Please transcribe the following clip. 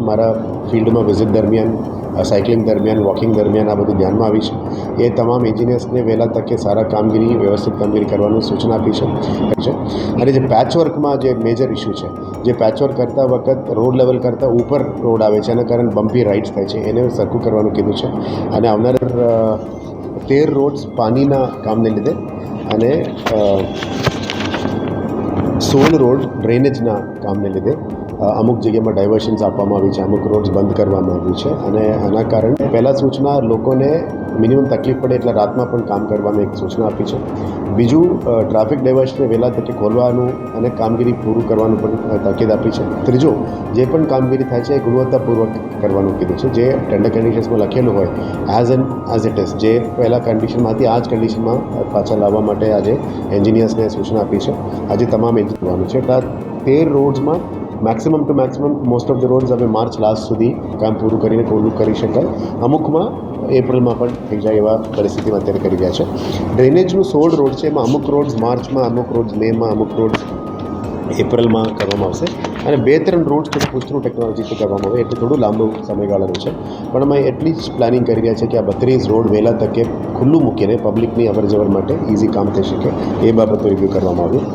મારા ફિલ્ડમાં વિઝિટ દરમિયાન, સાયકલિંગ દરમિયાન, વોકિંગ દરમિયાન આ બધું ધ્યાનમાં આવી છે. એ તમામ એન્જિનિયર્સને વહેલા તકે સારા કામગીરી, વ્યવસ્થિત કામગીરી કરવાનું સૂચના આપી છે. અને જે પેચવર્કમાં જે મેજર ઇસ્યુ છે, જે પેચવર્ક કરતા વખત રોડ લેવલ કરતાં ઉપર રોડ આવે છે, એના કારણે બમ્પી રાઇડ્સ થાય છે, એને સરખું કરવાનું કીધું છે. અને આવનાર 13 રોડ્સ પાણીના કામને લીધે અને 16 રોડ ડ્રેનેજના કામને લીધે અમુક જગ્યામાં ડાયવર્શન્સ આપવામાં આવી છે, અમુક રોડ્સ બંધ કરવામાં આવ્યું છે. અને આના કારણે પહેલાં સૂચના લોકોને મિનિમમ તકલીફ પડે એટલે રાતમાં પણ કામ કરવાની એક સૂચના આપી છે. બીજું, ટ્રાફિક ડાયવર્શનને વહેલા તકે ખોલવાનું અને કામગીરી પૂરું કરવાનું પણ તાકીદ આપી છે. ત્રીજું, જે પણ કામગીરી થાય છે એ ગુણવત્તાપૂર્વક કરવાનું કીધું છે. જે ટેન્ડર કન્ડિશન્સમાં લખેલું હોય એઝ ઇટ ઇઝ, જે પહેલાં કન્ડિશનમાંથી આ જ કન્ડિશનમાં પાછા લાવવા માટે આજે એન્જિનિયર્સને સૂચના આપી છે. આજે તમામ કરવાનું છે. 13 રોડ્સમાં maximum to maximum most of the roads હવે માર્ચ લાસ્ટ સુધી કામ પૂરું કરીને પૂરું કરી શકાય. અમુકમાં એપ્રિલમાં પણ થઈ જાય એવા પરિસ્થિતિમાં અત્યારે કરી રહ્યા છે. ડ્રેનેજનું 16 રોડ છે, એમાં અમુક રોડ્સ માર્ચમાં, અમુક રોડ્સ મેમાં, અમુક રોડ્સ એપ્રિલમાં કરવામાં આવશે. અને 2-3 રોડ્સ થોડું પુષ્ઠનું ટેકનોલોજીથી કરવામાં આવે એટલે થોડું લાંબુ સમયગાળાનું છે. પણ અમે એટલી જ પ્લાનિંગ કરી રહ્યા છીએ કે આ 32 રોડ વહેલા તકે ખુલ્લું મૂકીને પબ્લિકની અવર જવર માટે ઇઝી કામ થઈ શકે એ બાબતનું રિવ્યૂ કરવામાં આવ્યું.